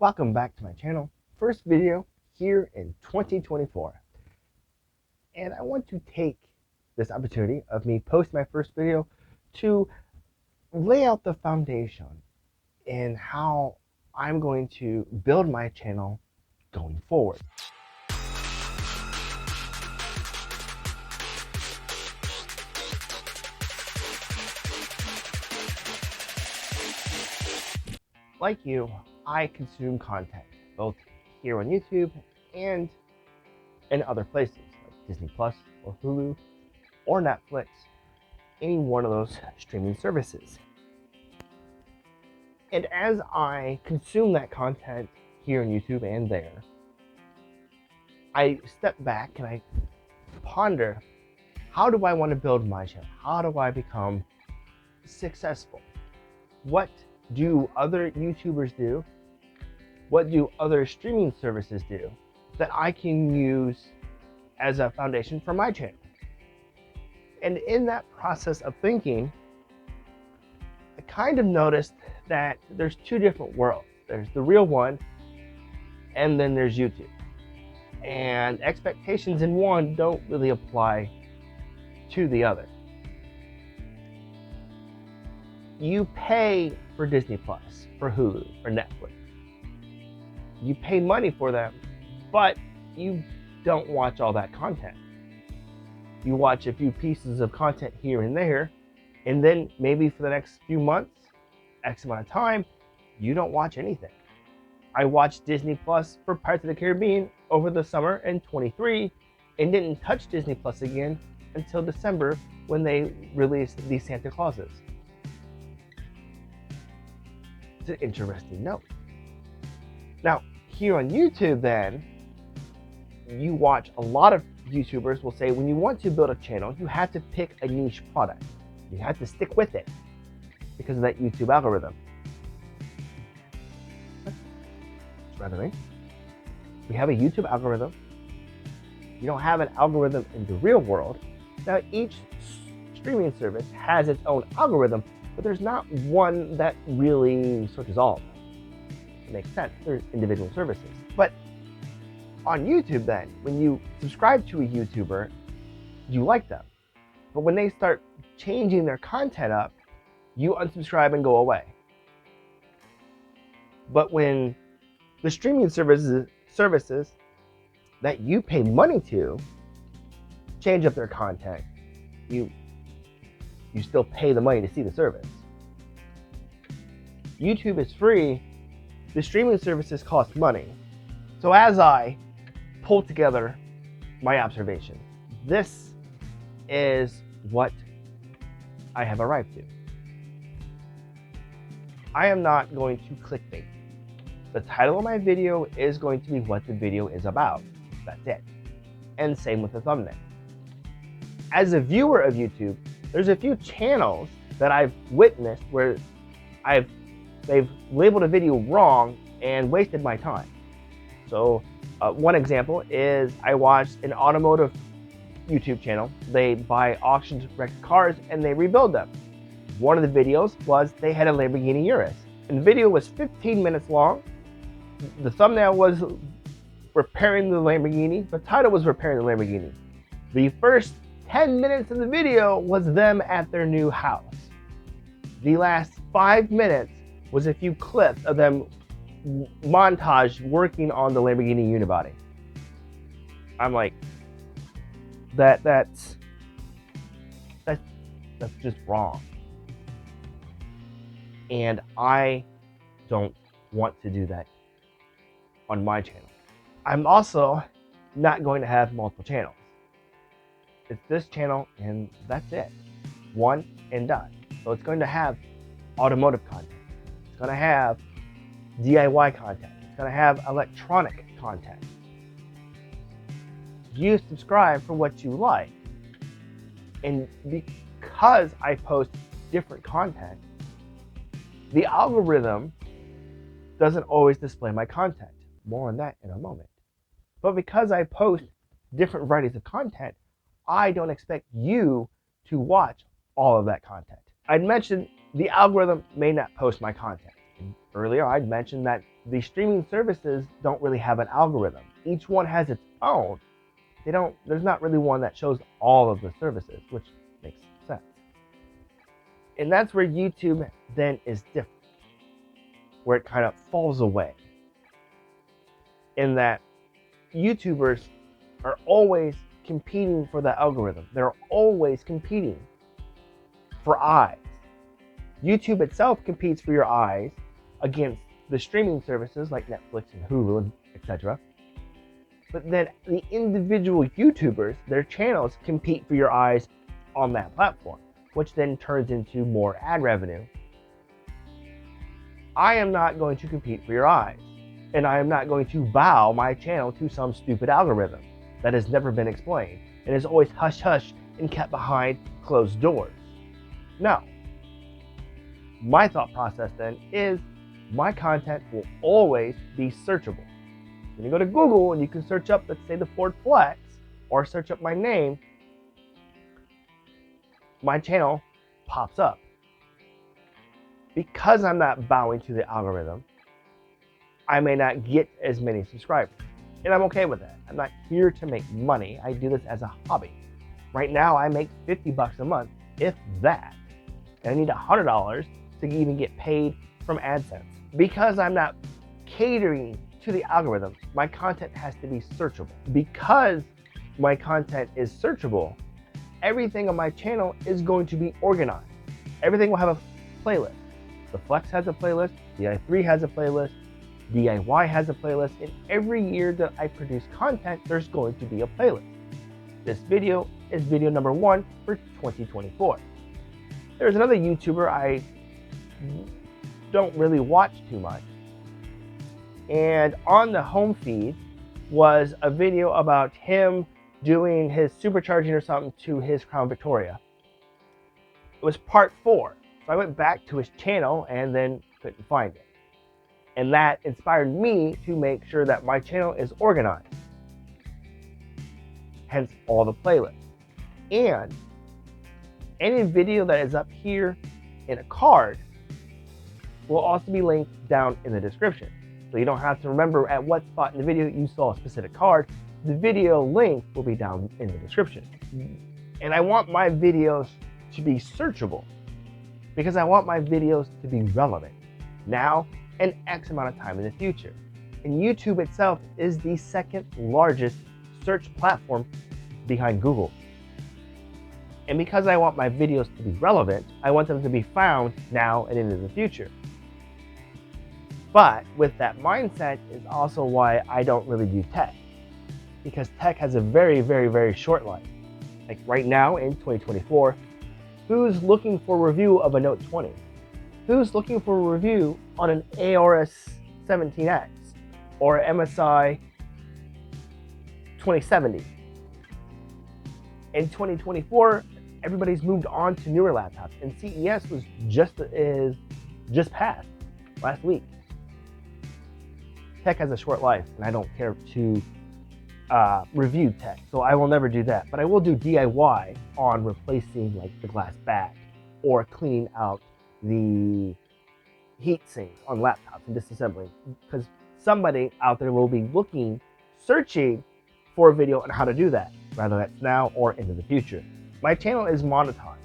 Welcome back to my channel. First video here in 2024. And I want to take this opportunity of me posting my first video to lay out the foundation in how I'm going to build my channel going forward. Like you, I consume content, both here on YouTube and in other places, like Disney Plus or Hulu or Netflix, any one of those streaming services. And as I consume that content here on YouTube and there, I step back and I ponder, how do I want to build my channel? How do I become successful? What do other YouTubers do? What do other streaming services do that I can use as a foundation for my channel? And in that process of thinking, I kind of noticed that there's two different worlds. There's the real one, and then there's YouTube. And expectations in one don't really apply to the other. You pay for Disney Plus, for Hulu, for Netflix. You pay money for them, but you don't watch all that content. You watch a few pieces of content here and there, and then maybe for the next few months, X amount of time, you don't watch anything. I watched Disney Plus for Pirates of the Caribbean over the summer in 23 and didn't touch Disney Plus again until December when they released the Santa Clauses. It's an interesting note. Now, here on YouTube then, you watch a lot of YouTubers will say when you want to build a channel, you have to pick a niche product. You have to stick with it because of that YouTube algorithm. It's rather nice. We have a YouTube algorithm. You don't have an algorithm in the real world. Now, each streaming service has its own algorithm, but there's not one that really searches all of them. It makes sense. There's individual services. But on YouTube then, when you subscribe to a YouTuber, you like them. But when they start changing their content up, you unsubscribe and go away. But when the streaming services that you pay money to change up their content, you still pay the money to see the service. YouTube is free. The streaming services cost money. So as I pull together my observations, this is what I have arrived to. I am not going to clickbait. The title of my video is going to be what the video is about. That's it. And same with the thumbnail. As a viewer of YouTube, there's a few channels that I've witnessed where they've labeled a video wrong and wasted my time. So one example is I watched an automotive YouTube channel. They buy auctioned wrecked cars and they rebuild them. One of the videos was they had a Lamborghini Urus. And the video was 15 minutes long. The thumbnail was repairing the Lamborghini. The title was repairing the Lamborghini. The first 10 minutes of the video was them at their new house. The last 5 minutes was a few clips of them montage working on the Lamborghini unibody. I'm like, that's just wrong. And I don't want to do that on my channel. I'm also not going to have multiple channels. It's this channel and that's it. One and done. So it's going to have automotive content. It's going to have DIY content. It's going to have electronic content. You subscribe for what you like. And because I post different content, the algorithm doesn't always display my content. More on that in a moment. But because I post different varieties of content, I don't expect you to watch all of that content. I'd mentioned the algorithm may not post my content. Earlier, I'd mentioned that the streaming services don't really have an algorithm. Each one has its own. There's not really one that shows all of the services, which makes sense. And that's where YouTube then is different, where it kind of falls away. In that YouTubers are always competing for the algorithm. They're always competing for eyes. YouTube itself competes for your eyes against the streaming services like Netflix and Hulu and etc. But then the individual YouTubers, their channels compete for your eyes on that platform, which then turns into more ad revenue. I am not going to compete for your eyes, and I am not going to bow my channel to some stupid algorithm that has never been explained and is always hush-hush and kept behind closed doors. No. My thought process then is my content will always be searchable. When you go to Google and you can search up, let's say, the Ford Flex, or search up my name, my channel pops up. Because I'm not bowing to the algorithm, I may not get as many subscribers. And I'm okay with that. I'm not here to make money. I do this as a hobby. Right now, I make $50 a month, if that. And I need $100 to even get paid from AdSense. Because I'm not catering to the algorithm, my content has to be searchable. Because my content is searchable, everything on my channel is going to be organized. Everything will have a playlist. The Flex has a playlist, the i3 has a playlist, DIY has a playlist, and every year that I produce content, there's going to be a playlist. This video is video number 1 for 2024. There's another YouTuber I don't really watch too much, and on the home feed was a video about him doing his supercharging or something to his Crown Victoria. It was part 4, so I went back to his channel and then couldn't find it. And that inspired me to make sure that my channel is organized. Hence all the playlists. And any video that is up here in a card will also be linked down in the description. So you don't have to remember at what spot in the video you saw a specific card. The video link will be down in the description. And I want my videos to be searchable because I want my videos to be relevant now and X amount of time in the future. And YouTube itself is the second largest search platform behind Google. And because I want my videos to be relevant, I want them to be found now and into the future. But with that mindset is also why I don't really do tech. Because tech has a very, very, very short life. Like right now in 2024, who's looking for a review of a Note 20? Who's looking for a review on an ARS 17X or MSI 2070? In 2024, everybody's moved on to newer laptops, and CES was just passed last week. Tech has a short life, and I don't care to review tech, so I will never do that. But I will do DIY on replacing like the glass back or cleaning out the heat sinks on laptops and disassembling, because somebody out there will be searching for a video on how to do that, whether that's now or into the future. My channel is monetized,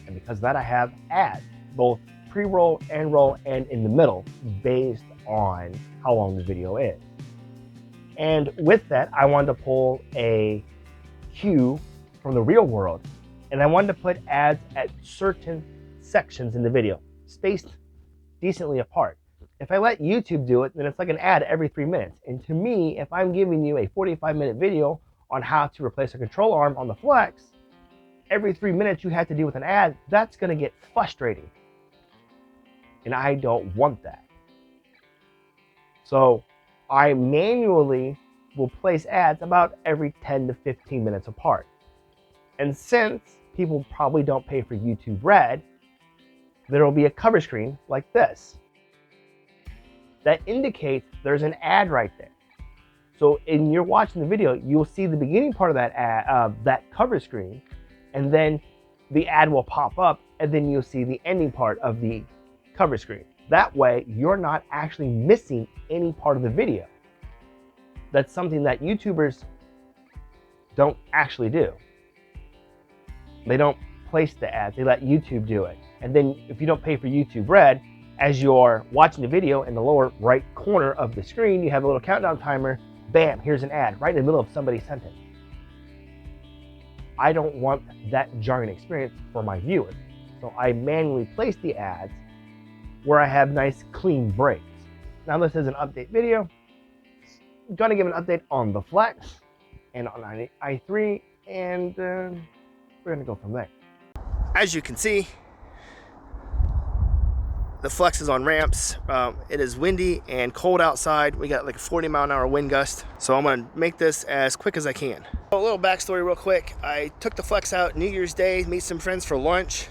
and because of that I have ads, both pre-roll and roll and in the middle, based on how long the video is. And with that, I wanted to pull a cue from the real world, and I wanted to put ads at certain sections in the video, spaced decently apart. If I let YouTube do it, then it's like an ad every 3 minutes. And to me, if I'm giving you a 45-minute video on how to replace a control arm on the Flex, every 3 minutes you have to deal with an ad, that's going to get frustrating. And I don't want that. So I manually will place ads about every 10 to 15 minutes apart. And since people probably don't pay for YouTube Red, there will be a cover screen like this that indicates there's an ad right there. So when you're watching the video, you'll see the beginning part of that ad, that cover screen, and then the ad will pop up, and then you'll see the ending part of the cover screen. That way, you're not actually missing any part of the video. That's something that YouTubers don't actually do. They don't place the ads, they let YouTube do it. And then if you don't pay for YouTube Red, as you're watching the video in the lower right corner of the screen, you have a little countdown timer, bam, here's an ad right in the middle of somebody's sentence. I don't want that jarring experience for my viewers. So I manually place the ads where I have nice clean breaks. Now this is an update video. I'm gonna give an update on the Flex and on i3, and we're gonna go from there. As you can see, the Flex is on ramps. It is windy and cold outside. We got like a 40-mile-an-hour wind gust. So I'm gonna make this as quick as I can. A little backstory real quick. I took the Flex out New Year's Day, meet some friends for lunch.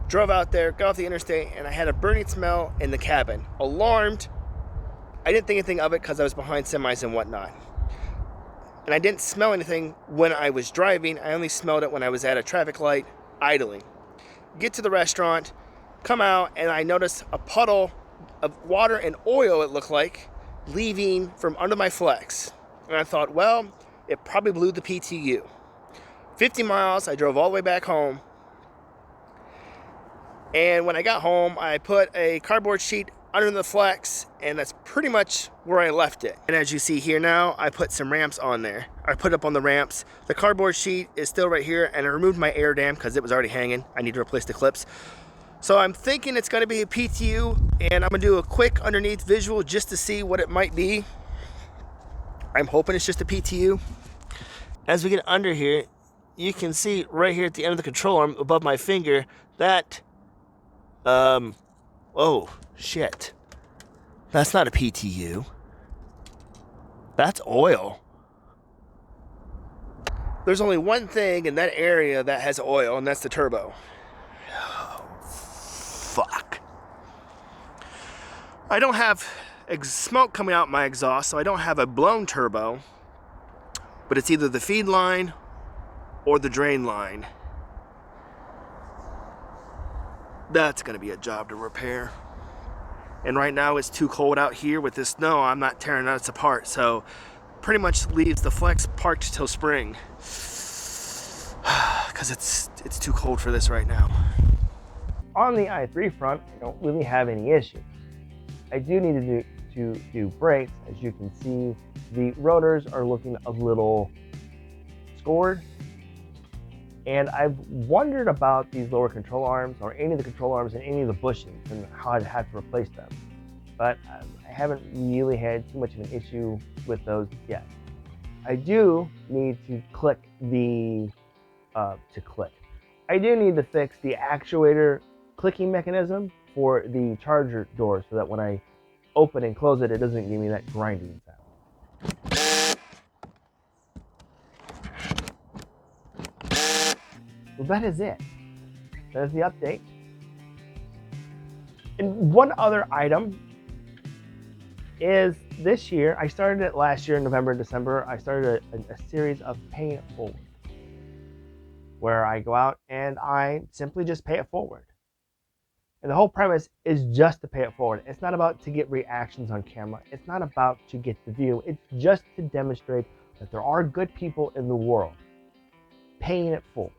Drove out there, got off the interstate, and I had a burning smell in the cabin. Alarmed. I didn't think anything of it because I was behind semis and whatnot. And I didn't smell anything when I was driving. I only smelled it when I was at a traffic light idling. Get to the restaurant, come out, and I noticed a puddle of water and oil, it looked like, leaving from under my Flex. And I thought, well, it probably blew the PTU. 50 miles, I drove all the way back home. And when I got home, I put a cardboard sheet under the Flex, and that's pretty much where I left it. And as you see here now, I put some ramps on there. I put up on the ramps. The cardboard sheet is still right here, and I removed my air dam because it was already hanging. I need to replace the clips. So I'm thinking it's gonna be a PTU, and I'm gonna do a quick underneath visual just to see what it might be. I'm hoping it's just a PTU. As we get under here, you can see right here at the end of the control arm above my finger that oh shit, that's not a PTU, that's oil. There's only one thing in that area that has oil, and that's the turbo. Oh, fuck. I don't have smoke coming out my exhaust, so I don't have a blown turbo, but it's either the feed line or the drain line. That's gonna be a job to repair. And right now it's too cold out here with this snow. I'm not tearing us apart, so pretty much leaves the Flex parked till spring because it's too cold for this right now. On the i3 front, I don't really have any issues. I do need to do brakes. As you can see, the rotors are looking a little scored. And I've wondered about these lower control arms, or any of the control arms and any of the bushings, and how I'd have to replace them. But I haven't really had too much of an issue with those yet. I do need to click the, I do need to fix the actuator clicking mechanism for the charger door so that when I open and close it, it doesn't give me that grinding sound. Well, that is it. That is the update. And one other item is this year, I started it last year in November and December, I started a series of paying it forward, where I go out and I simply just pay it forward. And the whole premise is just to pay it forward. It's not about to get reactions on camera. It's not about to get the view. It's just to demonstrate that there are good people in the world paying it forward.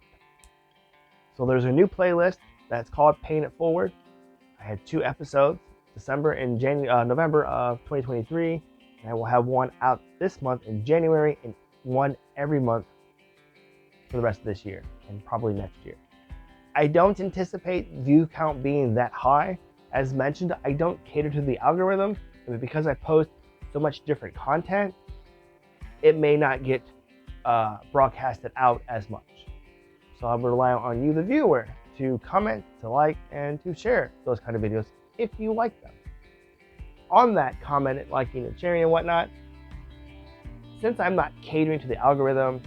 So there's a new playlist that's called Paying It Forward. I had 2 episodes, December and November of 2023. And I will have one out this month in January and one every month for the rest of this year and probably next year. I don't anticipate view count being that high. As mentioned, I don't cater to the algorithm, but because I post so much different content, it may not get broadcasted out as much. So I would rely on you, the viewer, to comment, to like, and to share those kind of videos if you like them. On that comment, liking, and sharing and whatnot, since I'm not catering to the algorithm,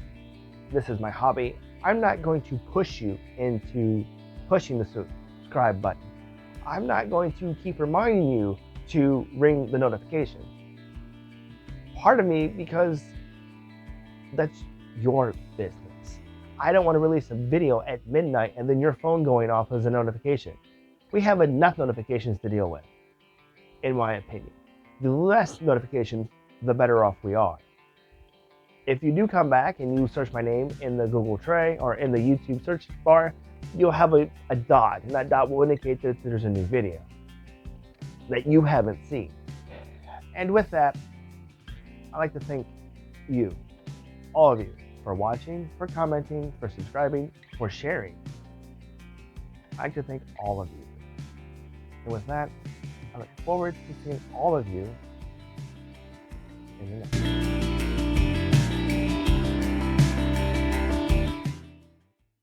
this is my hobby, I'm not going to push you into pushing the subscribe button. I'm not going to keep reminding you to ring the notifications. Part of me, because that's your business. I don't want to release a video at midnight and then your phone going off as a notification. We have enough notifications to deal with. in my opinion. The less notifications, the better off we are. If you do come back and you search my name in the Google tray or in the YouTube search bar, you'll have a dot, and that dot will indicate that there's a new video that you haven't seen. And with that, I'd like to thank you, all of you, for watching, for commenting, for subscribing, for sharing. I'd like to thank all of you. And with that, I look forward to seeing all of you in the next.